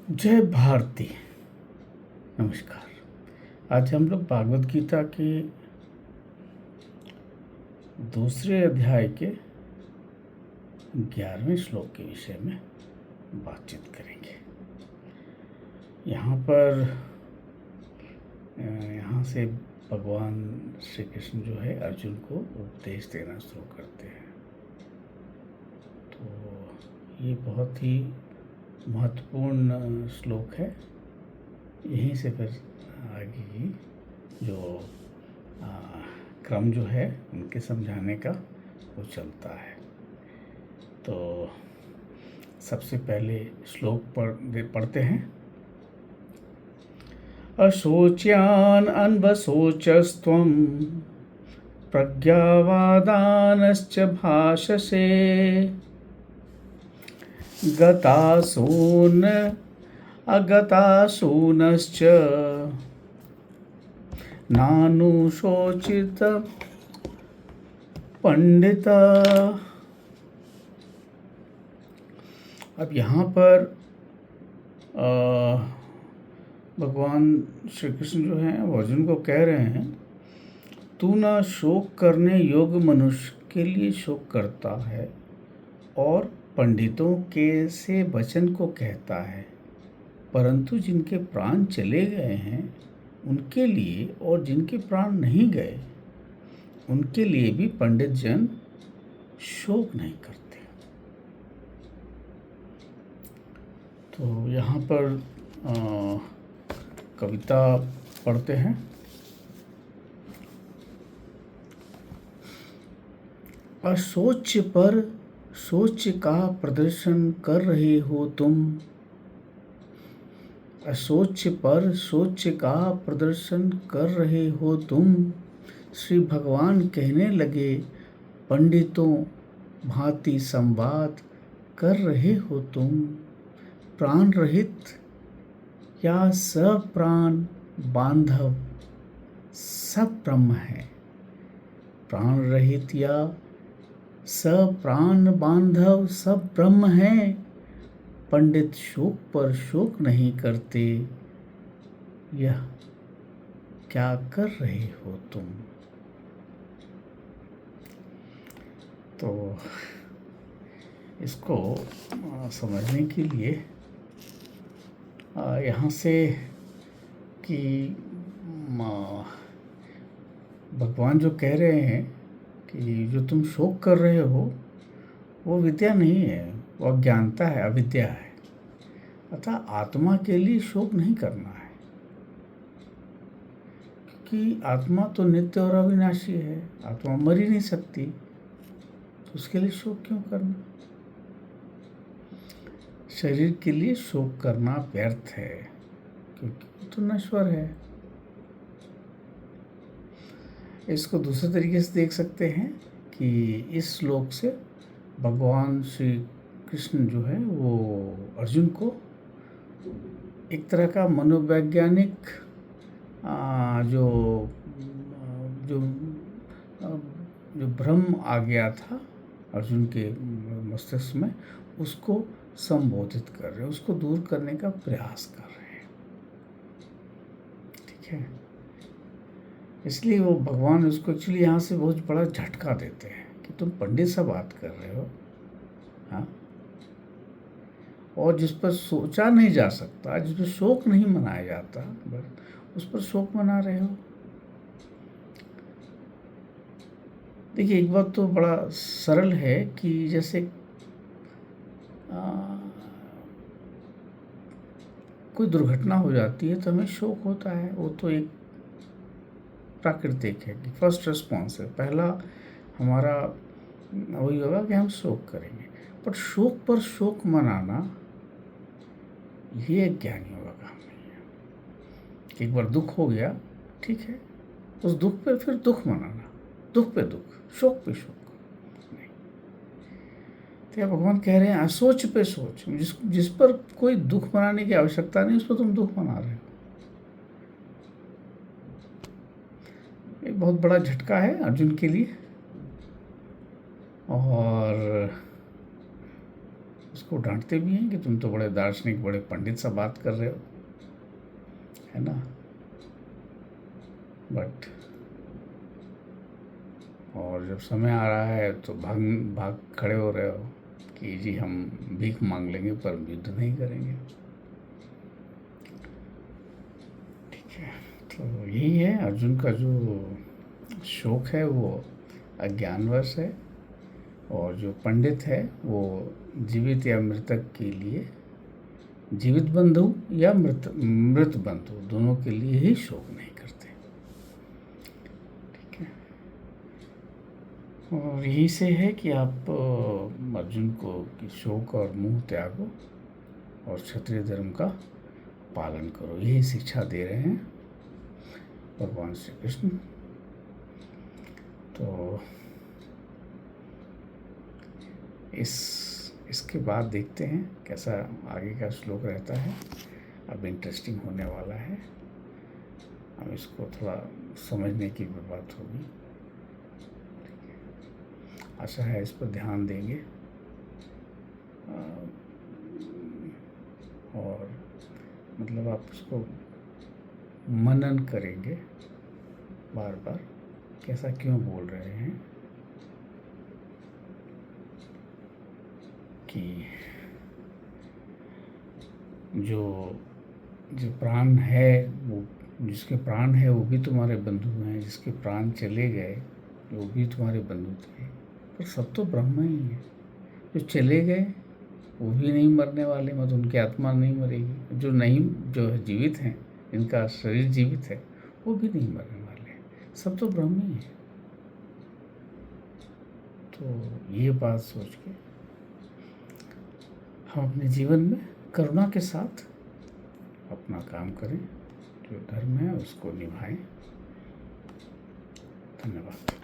जय भारती। नमस्कार। आज हम लोग भागवत गीता के दूसरे अध्याय के 11वें श्लोक के विषय में बातचीत करेंगे। यहाँ से भगवान श्री कृष्ण जो है अर्जुन को उपदेश देना शुरू करते हैं। तो ये बहुत ही महत्वपूर्ण श्लोक है। यहीं से फिर आगे की जो क्रम जो है उनके समझाने का वो चलता है। तो सबसे पहले श्लोक पढ़ते हैं। अशोच्यान अनवशोचस्त्वं प्रज्ञावादानश्च भाषसे गतासून अगतासूनश्च नानुशोचित पंडित। अब यहाँ पर भगवान श्री कृष्ण जो हैं वो अर्जुन को कह रहे हैं, तू न शोक करने योग्य मनुष्य के लिए शोक करता है और पंडितों के से वचन को कहता है, परंतु जिनके प्राण चले गए हैं उनके लिए और जिनके प्राण नहीं गए उनके लिए भी पंडित जन शोक नहीं करते। तो यहाँ पर कविता पढ़ते हैं। असोच पर सोच का प्रदर्शन कर रहे हो तुम, असोच पर सोच का प्रदर्शन कर रहे हो तुम। श्री भगवान कहने लगे, पंडितों भांति संवाद कर रहे हो तुम। प्राण रहित या सप्राण बांधव सब ब्रह्म है। प्राण रहित या सप्राण बांधव सब ब्रह्म है। पंडित शोक पर शोक नहीं करते, यह क्या कर रहे हो तुम। तो इसको समझने के लिए यहाँ से कि भगवान जो कह रहे हैं कि जो तुम शोक कर रहे हो वो विद्या नहीं है, वो अज्ञानता है, अविद्या है। अतः आत्मा के लिए शोक नहीं करना है, क्योंकि आत्मा तो नित्य और अविनाशी है। आत्मा मर ही नहीं सकती, तो उसके लिए शोक क्यों करना। शरीर के लिए शोक करना व्यर्थ है, क्योंकि वो तो नश्वर है। इसको दूसरे तरीके से देख सकते हैं कि इस श्लोक से भगवान श्री कृष्ण जो है वो अर्जुन को एक तरह का मनोवैज्ञानिक जो जो जो भ्रम आ गया था अर्जुन के मस्तिष्क में, उसको संबोधित कर रहे हैं, उसको दूर करने का प्रयास कर रहे हैं। ठीक है, इसलिए वो भगवान उसको एक्चुअली यहाँ से बहुत बड़ा झटका देते हैं कि तुम पंडित सा बात कर रहे हो, हाँ, और जिस पर सोचा नहीं जा सकता, जिस पर शोक नहीं मनाया जाता, बस उस पर शोक मना रहे हो। देखिए, एक बात तो बड़ा सरल है कि जैसे कोई दुर्घटना हो जाती है तो हमें शोक होता है, वो तो एक प्राकृतिक है कि फर्स्ट रिस्पॉन्स है, पहला हमारा वही होगा कि हम शोक करेंगे। पर शोक पर शोक मनाना ये ज्ञानियों का काम नहीं है। कि एक बार दुख हो गया, ठीक है, उस दुख पे फिर दुख मनाना, दुख पे दुख, शोक पे शोक नहीं। तो भगवान कह रहे हैं असोच पे सोच, जिस पर कोई दुख मनाने की आवश्यकता नहीं, उस पर तुम दुख मना रहे हो। एक बहुत बड़ा झटका है अर्जुन के लिए, और उसको डांटते भी हैं कि तुम तो बड़े दार्शनिक, बड़े पंडित सा बात कर रहे हो, है ना। बट और जब समय आ रहा है तो भाग भाग खड़े हो रहे हो कि जी हम भीख मांग लेंगे पर युद्ध नहीं करेंगे। ठीक है, तो यही है अर्जुन का जो शोक है वो अज्ञानवश है, और जो पंडित है वो जीवित या मृतक के लिए, जीवित बंधु या मृत बंधु दोनों के लिए ही शोक नहीं करते। ठीक है, और यही से है कि आप अर्जुन को कि शोक और मोह त्यागो और क्षत्रिय धर्म का पालन करो, यही शिक्षा दे रहे हैं भगवान श्री कृष्ण। तो इसके बाद देखते हैं कैसा आगे का श्लोक रहता है। अब इंटरेस्टिंग होने वाला है, अब इसको थोड़ा समझने की भी बात होगी। आशा है इस पर ध्यान देंगे और मतलब आप इसको मनन करेंगे बार बार, कैसा क्यों बोल रहे हैं कि जो प्राण है, वो जिसके प्राण है वो भी तुम्हारे बंधु हैं, जिसके प्राण चले गए वो भी तुम्हारे बंधु थे, पर सब तो ब्रह्म ही है। जो चले गए वो भी नहीं मरने वाले, मतलब उनकी आत्मा नहीं मरेगी। जो जीवित हैं, जिनका शरीर जीवित है, वो भी नहीं मरने वाले, सब तो ब्रह्म ही है। तो ये बात सोच के हम अपने जीवन में करुणा के साथ अपना काम करें, जो धर्म है उसको निभाएं। धन्यवाद।